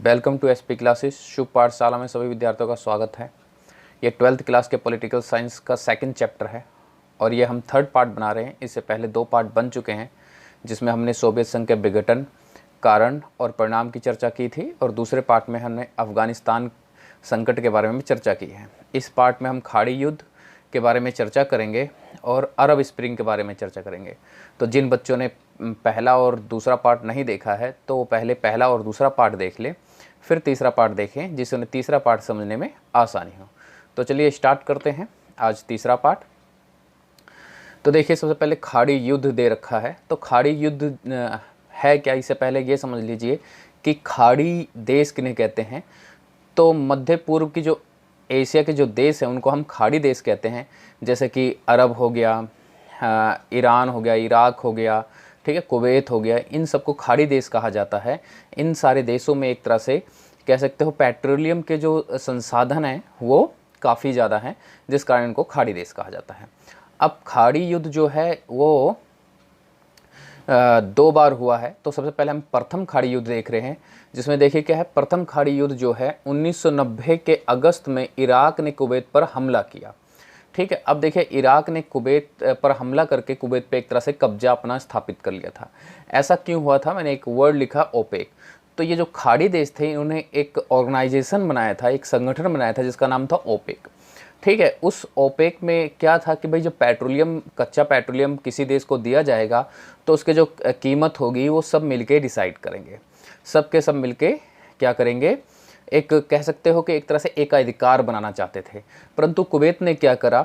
Welcome to SP classes. Shubh Pathshala में सभी विद्यार्थियों का स्वागत है। ये 12th क्लास के पॉलिटिकल साइंस का सेकंड चैप्टर है और ये हम थर्ड पार्ट बना रहे हैं। इससे पहले 2 पार्ट बन चुके हैं जिसमें हमने सोवियत संघ के विघटन, कारण और परिणाम की चर्चा की थी और दूसरे पार्ट में हमने अफ़गानिस्तान संकट के बारे में चर्चा की है। इस पार्ट में हम खाड़ी युद्ध के बारे में चर्चा करेंगे और अरब स्प्रिंग के बारे में चर्चा करेंगे। तो जिन बच्चों ने पहला और दूसरा पार्ट नहीं देखा है तो वो पहले पहला और दूसरा पार्ट देख लें, फिर तीसरा पार्ट देखें जिससे उन्हें तीसरा पार्ट समझने में आसानी हो। तो चलिए स्टार्ट करते हैं आज तीसरा पार्ट। तो देखिए, सबसे पहले खाड़ी युद्ध दे रखा है। तो खाड़ी युद्ध है क्या, इससे पहले ये समझ लीजिए कि खाड़ी देश किन्हें कहते हैं। तो मध्य पूर्व की जो एशिया के जो देश हैं उनको हम खाड़ी देश कहते हैं, जैसे कि अरब हो गया, ईरान हो गया, इराक हो गया, ठीक है, कुवैत हो गया। इन सबको खाड़ी देश कहा जाता है। इन सारे देशों में एक तरह से कह सकते हो पेट्रोलियम के जो संसाधन हैं वो काफ़ी ज़्यादा हैं, जिस कारण इनको खाड़ी देश कहा जाता है। अब खाड़ी युद्ध जो है वो 2 बार हुआ है। तो सबसे पहले हम प्रथम खाड़ी युद्ध देख रहे हैं, जिसमें देखिए क्या है। प्रथम खाड़ी युद्ध जो है 1990 के अगस्त में इराक ने कुवैत पर हमला किया, ठीक है। अब देखिए, इराक ने कुवैत पर हमला करके कुवैत पे एक तरह से कब्जा अपना स्थापित कर लिया था। ऐसा क्यों हुआ था, मैंने एक वर्ड लिखा ओपेक। तो ये जो खाड़ी देश थे इन्होंने एक ऑर्गेनाइजेशन बनाया था, एक संगठन बनाया था जिसका नाम था ओपेक, ठीक है। उस ओपेक में क्या था कि भाई जो पेट्रोलियम, कच्चा पेट्रोलियम किसी देश को दिया जाएगा तो उसके जो कीमत होगी वो सब मिलके डिसाइड करेंगे। सब के सब मिलके क्या करेंगे, एक कह सकते हो कि एक तरह से एकाधिकार बनाना चाहते थे। परंतु कुवैत ने क्या करा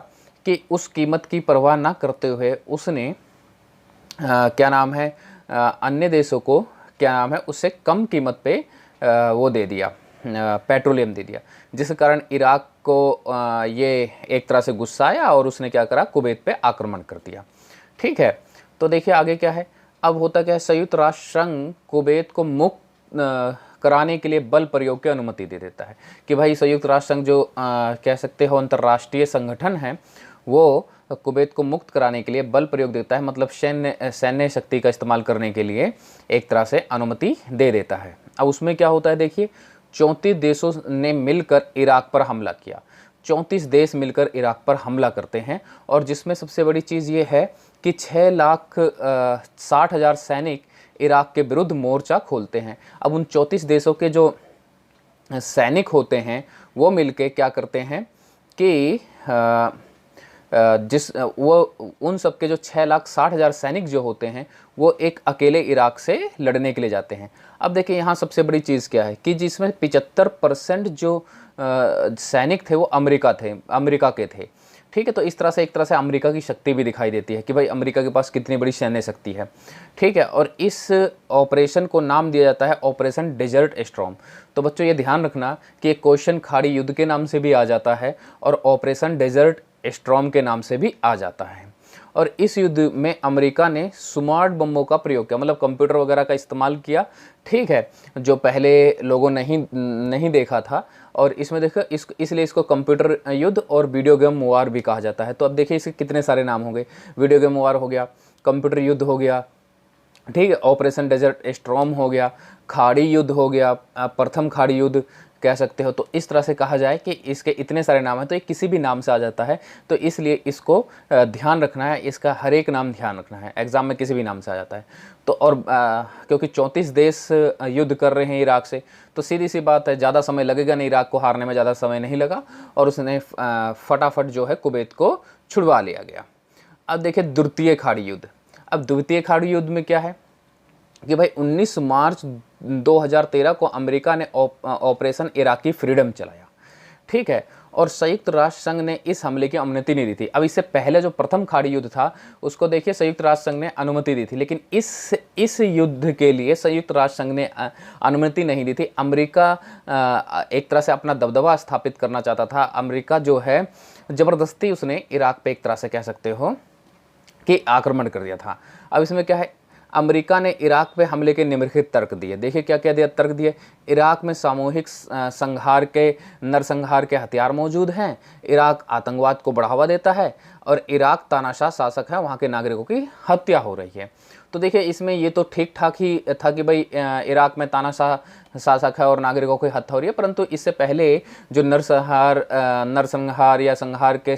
कि उस कीमत की परवाह ना करते हुए उसने क्या नाम है, अन्य देशों को क्या नाम है, उससे कम कीमत पे वो दे दिया, पेट्रोलियम दे दिया, जिस कारण इराक को ये एक तरह से गुस्सा आया और उसने क्या करा, कुवैत पे आक्रमण कर दिया, ठीक है। तो देखिए आगे क्या है। अब होता क्या है, संयुक्त राष्ट्र संघ कुवैत को मुक्त कराने के लिए बल प्रयोग की अनुमति दे देता है कि भाई संयुक्त राष्ट्र संघ जो कह सकते हो अंतर्राष्ट्रीय संगठन है वो कुवैत को मुक्त कराने के लिए बल प्रयोग देता है, मतलब सैन्य शक्ति का इस्तेमाल करने के लिए एक तरह से अनुमति दे देता है। अब उसमें क्या होता है, देखिए 34 देशों ने मिलकर इराक पर हमला किया। 34 देश मिलकर इराक पर हमला करते हैं और जिसमें सबसे बड़ी चीज़ ये है कि 6,60,000 सैनिक इराक के विरुद्ध मोर्चा खोलते हैं। अब उन 34 देशों के जो सैनिक होते हैं वो मिलके क्या करते हैं कि वो उन सब के जो 6,60,000 सैनिक जो होते हैं वो एक अकेले इराक से लड़ने के लिए जाते हैं। अब देखिए यहाँ सबसे बड़ी चीज़ क्या है कि जिसमें 75% जो सैनिक थे वो अमेरिका के थे, ठीक है। तो इस तरह से एक तरह से अमेरिका की शक्ति भी दिखाई देती है कि भाई अमेरिका के पास कितनी बड़ी सैन्य शक्ति है, ठीक है। और इस ऑपरेशन को नाम दिया जाता है ऑपरेशन डेजर्ट स्टॉर्म। तो बच्चों ये ध्यान रखना कि एक क्वेश्चन खाड़ी युद्ध के नाम से भी आ जाता है और ऑपरेशन डेजर्ट स्टॉर्म के नाम से भी आ जाता है। और इस युद्ध में अमेरिका ने स्मार्ट बमों का प्रयोग किया, मतलब कंप्यूटर वगैरह का इस्तेमाल किया, ठीक है, जो पहले लोगों नहीं देखा था। और इसमें देखो इसलिए इसको कंप्यूटर युद्ध और वीडियो गेम वार भी कहा जाता है। तो अब देखिए इसके कितने सारे नाम हो गए, वीडियो गेम वार हो गया, कंप्यूटर युद्ध हो गया, ठीक है, ऑपरेशन डेजर्ट स्टॉर्म हो गया, खाड़ी युद्ध हो गया, प्रथम खाड़ी युद्ध कह सकते हो। तो इस तरह से कहा जाए कि इसके इतने सारे नाम हैं, तो ये किसी भी नाम से आ जाता है। तो इसलिए इसको ध्यान रखना है, इसका हर एक नाम ध्यान रखना है, एग्जाम में किसी भी नाम से आ जाता है। तो और क्योंकि 34 देश युद्ध कर रहे हैं इराक से, तो सीधी सी बात है ज़्यादा समय लगेगा नहीं, इराक को हारने में ज़्यादा समय नहीं लगा और उसने फटाफट जो है कुवैत को छुड़वा लिया गया। अब देखिए द्वितीय खाड़ी युद्ध। अब द्वितीय खाड़ी युद्ध में क्या है कि भाई 19 मार्च 2013 को अमेरिका ने ऑपरेशन इराकी फ्रीडम चलाया, ठीक है। और संयुक्त राष्ट्र संघ ने इस हमले की अनुमति नहीं दी थी। अब इससे पहले जो प्रथम खाड़ी युद्ध था उसको देखिए संयुक्त राष्ट्र संघ ने अनुमति दी थी, लेकिन इस युद्ध के लिए संयुक्त राष्ट्र संघ ने अनुमति नहीं दी थी। अमेरिका एक तरह से अपना दबदबा स्थापित करना चाहता था। अमेरिका जो है ज़बरदस्ती उसने इराक पे एक तरह से कह सकते हो कि आक्रमण कर दिया था। अब इसमें क्या है, अमेरिका ने इराक पे हमले के निम्नलिखित तर्क दिए। देखिए क्या क्या दिया तर्क दिए। इराक में सामूहिक नरसंहार के हथियार मौजूद हैं, इराक आतंकवाद को बढ़ावा देता है और इराक तानाशाह शासक है, वहाँ के नागरिकों की हत्या हो रही है। तो देखिए इसमें ये तो ठीक ठाक ही था कि भाई इराक में तानाशाह शासक है और नागरिकों की हत्या हो रही है, परंतु इससे पहले जो नरसंहार या संहार के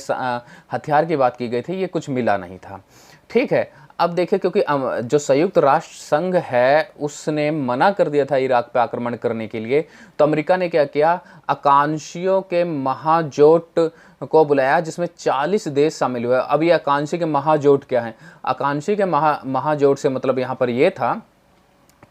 हथियार की बात की गई थी, ये कुछ मिला नहीं था। ठीक है, अब देखिए क्योंकि जो संयुक्त राष्ट्र संघ है उसने मना कर दिया था इराक पे आक्रमण करने के लिए, तो अमेरिका ने क्या किया, आकांक्षियों के महाजोट को बुलाया जिसमें 40 देश शामिल हुए। अब ये आकांक्षी के महाजोट क्या है, आकांक्षी के महाजोट से मतलब यहाँ पर ये था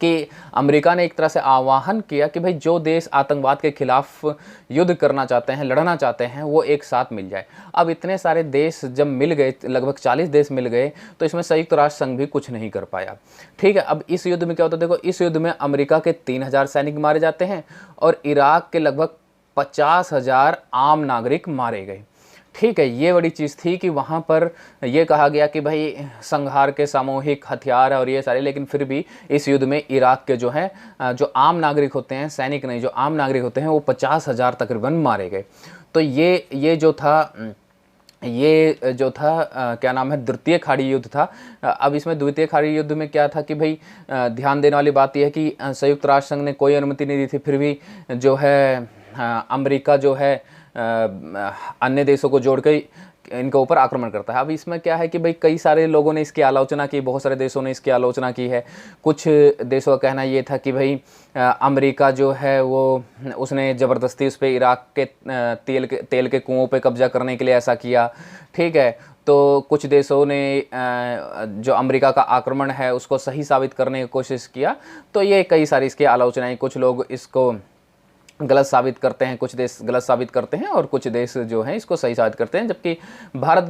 कि अमेरिका ने एक तरह से आह्वान किया कि भाई जो देश आतंकवाद के खिलाफ युद्ध करना चाहते हैं, लड़ना चाहते हैं, वो एक साथ मिल जाए। अब इतने सारे देश जब मिल गए, लगभग 40 देश मिल गए, तो इसमें संयुक्त राष्ट्र संघ भी कुछ नहीं कर पाया। ठीक है, अब इस युद्ध में क्या होता है, देखो इस युद्ध में अमेरिका के 3000 सैनिक मारे जाते हैं और इराक के लगभग 50,000 आम नागरिक मारे गए। ठीक है, ये बड़ी चीज़ थी कि वहाँ पर यह कहा गया कि भाई संहार के सामूहिक हथियार है और ये सारे, लेकिन फिर भी इस युद्ध में इराक के जो हैं, जो आम नागरिक होते हैं, सैनिक नहीं, जो आम नागरिक होते हैं, वो 50,000 तकरीबन मारे गए। तो ये जो था क्या नाम है, द्वितीय खाड़ी युद्ध था। अब इसमें द्वितीय खाड़ी युद्ध में क्या था कि भाई ध्यान देने वाली बात यह है कि संयुक्त राष्ट्र संघ ने कोई अनुमति नहीं दी थी, फिर भी जो है अमेरिका जो है अन्य देशों को जोड़ के इनके ऊपर आक्रमण करता है। अब इसमें क्या है कि भाई कई सारे लोगों ने इसकी आलोचना की, बहुत सारे देशों ने इसकी आलोचना की है। कुछ देशों का कहना ये था कि भाई अमेरिका जो है वो उसने ज़बरदस्ती उस पर इराक के तेल के कुओं पे कब्जा करने के लिए ऐसा किया। ठीक है, तो कुछ देशों ने जो अमेरिका का आक्रमण है उसको सही साबित करने की कोशिश किया। तो ये कई सारी इसकी आलोचनाएँ, कुछ लोग इसको गलत साबित करते हैं, कुछ देश गलत साबित करते हैं और कुछ देश जो हैं इसको सही साबित करते हैं, जबकि भारत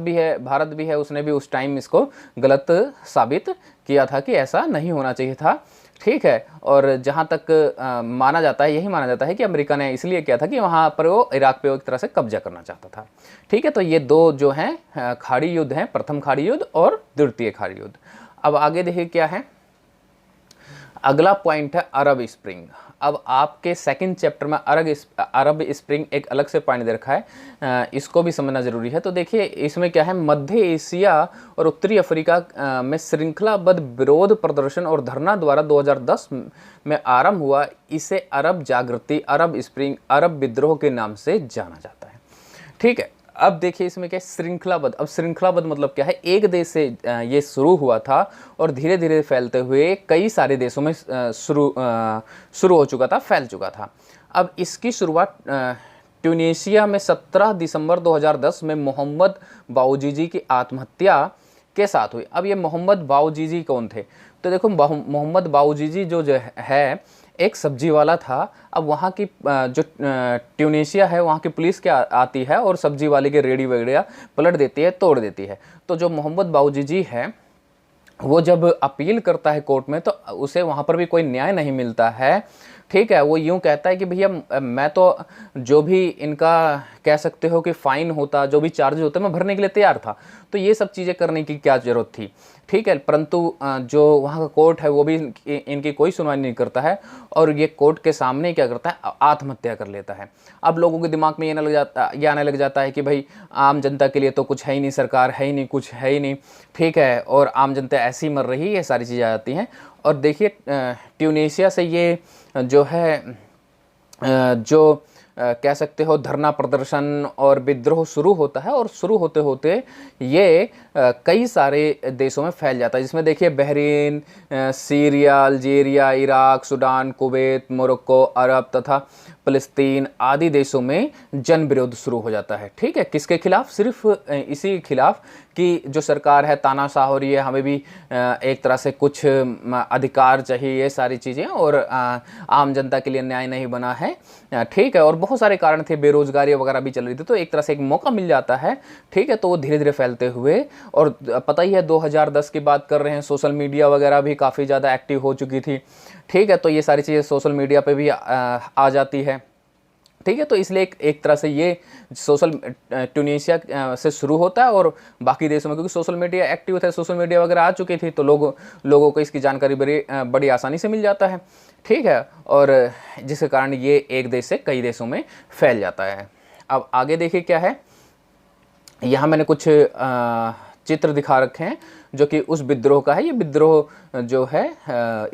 भी है, उसने भी उस टाइम इसको गलत साबित किया था कि ऐसा नहीं होना चाहिए था। ठीक है, और जहाँ तक माना जाता है, यही माना जाता है कि अमेरिका ने इसलिए किया था कि वहाँ पर वो इराक पे एक तरह से कब्जा करना चाहता था। ठीक है, तो ये दो जो हैं खाड़ी युद्ध हैं, प्रथम खाड़ी युद्ध और द्वितीय खाड़ी युद्ध। अब आगे देखिए क्या है, अगला पॉइंट है अरब स्प्रिंग। अब आपके सेकंड चैप्टर में अरब स्प्रिंग एक अलग से पॉइंट दे रखा है, इसको भी समझना जरूरी है। तो देखिए इसमें क्या है, मध्य एशिया और उत्तरी अफ्रीका में श्रृंखलाबद्ध विरोध प्रदर्शन और धरना द्वारा 2010 में आरंभ हुआ। इसे अरब जागृति, अरब स्प्रिंग, अरब विद्रोह के नाम से जाना जाता है। ठीक है, अब देखिए इसमें क्या है, श्रृंखलाबद्ध। अब श्रृंखलाबद्ध मतलब क्या है, एक देश से ये शुरू हुआ था और धीरे धीरे फैलते हुए कई सारे देशों में शुरू हो चुका था, फैल चुका था। अब इसकी शुरुआत ट्यूनीशिया में 17 दिसंबर 2010 में मोहम्मद बाऊजीजी की आत्महत्या के साथ हुई। अब ये मोहम्मद बाऊजीजी कौन थे, तो देखो मोहम्मद बाऊजीजी जो है एक सब्जी वाला था। अब वहाँ की जो ट्यूनीशिया है, वहाँ की पुलिस क्या आती है और सब्जी वाले के रेडी वगैरह पलट देती है, तोड़ देती है। तो जो मोहम्मद बाऊजीजी है वो जब अपील करता है कोर्ट में, तो उसे वहाँ पर भी कोई न्याय नहीं मिलता है। ठीक है, वो यूँ कहता है कि भैया मैं तो जो भी इनका कह सकते हो कि फ़ाइन होता, जो भी चार्ज होते, मैं भरने के लिए तैयार था, तो ये सब चीज़ें करने की क्या ज़रूरत थी। ठीक है, परंतु जो वहाँ का कोर्ट है वो भी इनकी कोई सुनवाई नहीं करता है और ये कोर्ट के सामने क्या करता है, आत्महत्या कर लेता है। अब लोगों के दिमाग में ये आने लग जाता है कि भाई आम जनता के लिए तो कुछ है ही नहीं, सरकार है ही नहीं, कुछ है ही नहीं। ठीक है, और आम जनता ऐसी मर रही है, ये सारी चीज़ें आ जाती हैं। और देखिए ट्यूनीशिया से ये जो है जो कह सकते हो धरना प्रदर्शन और विद्रोह शुरू होता है और शुरू होते होते ये कई सारे देशों में फैल जाता है, जिसमें देखिए Bahrain, Syria, Algeria, Iraq, Sudan, Kuwait, Morocco, Arab तथा फ़लस्तीन आदि देशों में जन विरोध शुरू हो जाता है। ठीक है, किसके खिलाफ, सिर्फ इसी खिलाफ कि जो सरकार है तानाशाह हो रही है, हमें भी एक तरह से कुछ अधिकार चाहिए, ये सारी चीज़ें, और आम जनता के लिए न्याय नहीं बना है। ठीक है, और बहुत सारे कारण थे, बेरोजगारी वगैरह भी चल रही थी, तो एक तरह से एक मौका मिल जाता है। ठीक है, तो वो धीरे धीरे फैलते हुए, और पता ही है 2010 की बात कर रहे हैं, सोशल मीडिया वगैरह भी काफ़ी ज़्यादा एक्टिव हो चुकी थी। ठीक है, तो ये सारी चीज़ें सोशल मीडिया पे भी आ जाती है। ठीक है, तो इसलिए एक तरह से ये ट्यूनीशिया से शुरू होता है और बाकी देशों में, क्योंकि सोशल मीडिया एक्टिव थे, सोशल मीडिया वगैरह आ चुकी थी, तो लोगों को इसकी जानकारी बड़ी आसानी से मिल जाता है। ठीक है, और जिसके कारण ये एक देश से कई देशों में फैल जाता है। अब आगे देखिए क्या है, यहाँ मैंने कुछ चित्र दिखा रखे हैं जो कि उस विद्रोह का है। ये विद्रोह जो है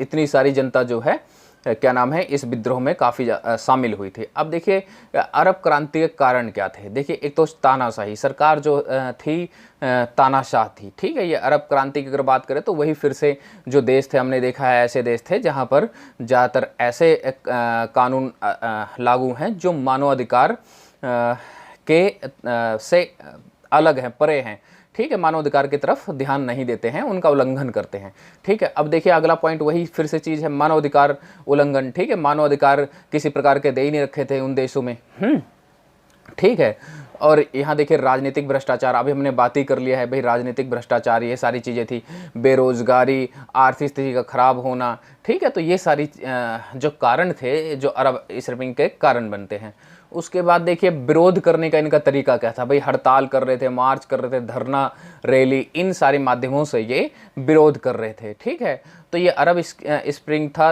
इतनी सारी जनता जो है क्या नाम है इस विद्रोह में काफ़ी शामिल हुई थी। अब देखिए अरब क्रांति के कारण क्या थे। देखिए एक तो तानाशाही सरकार जो थी, तानाशाह थी, ठीक है। ये अरब क्रांति की अगर बात करें तो वही फिर से जो देश थे, हमने देखा है ऐसे देश थे जहाँ पर ज़्यादातर ऐसे कानून लागू हैं जो मानवाधिकार के से अलग हैं, परे हैं, ठीक है, मानवाधिकार की तरफ ध्यान नहीं देते हैं, उनका उल्लंघन करते हैं, ठीक है। अब देखिए अगला पॉइंट वही फिर से चीज़ है, मानवाधिकार उल्लंघन, ठीक है। मानवाधिकार किसी प्रकार के दे ही नहीं रखे थे उन देशों में, ठीक है। और यहाँ देखिए राजनीतिक भ्रष्टाचार, अभी हमने बात ही कर लिया है भाई, राजनीतिक भ्रष्टाचार ये सारी चीज़ें थी, बेरोजगारी, आर्थिक स्थिति का खराब होना, ठीक है। तो ये सारी जो कारण थे जो अरब स्प्रिंग के कारण बनते हैं। उसके बाद देखिए विरोध करने का इनका तरीका क्या था भाई, हड़ताल कर रहे थे, मार्च कर रहे थे, धरना, रैली, इन सारे माध्यमों से ये विरोध कर रहे थे, ठीक है। तो ये अरब स्प्रिंग था।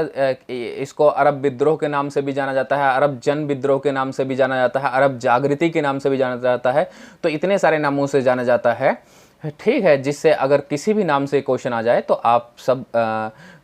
इसको अरब विद्रोह के नाम से भी जाना जाता है, अरब जन विद्रोह के नाम से भी जाना जाता है, अरब जागृति के नाम से भी जाना जाता है। तो इतने सारे नामों से जाना जाता है, ठीक है, जिससे अगर किसी भी नाम से क्वेश्चन आ जाए तो आप सब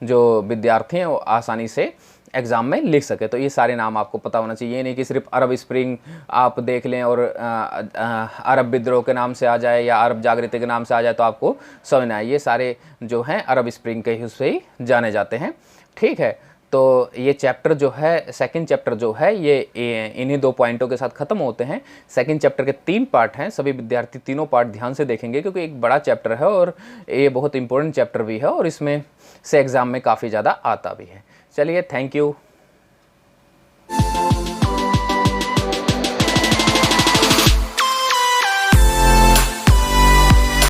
जो विद्यार्थी हैं वो आसानी से एग्ज़ाम में लिख सके। तो ये सारे नाम आपको पता होना चाहिए, ये नहीं कि सिर्फ अरब स्प्रिंग आप देख लें और अरब विद्रोह के नाम से आ जाए या अरब जागृति के नाम से आ जाए तो आपको समझ ना आए। ये सारे जो हैं अरब स्प्रिंग के हिस्से ही जाने जाते हैं, ठीक है। तो ये चैप्टर जो है, सेकंड चैप्टर जो है, ये इन्हीं 2 पॉइंटों के साथ ख़त्म होते हैं। सेकंड चैप्टर के 3 पार्ट हैं, सभी विद्यार्थी तीनों पार्ट ध्यान से देखेंगे क्योंकि एक बड़ा चैप्टर है और ये बहुत इंपॉर्टेंट चैप्टर भी है और इसमें से एग्ज़ाम में काफ़ी ज़्यादा आता भी है। चलिए, थैंक यू।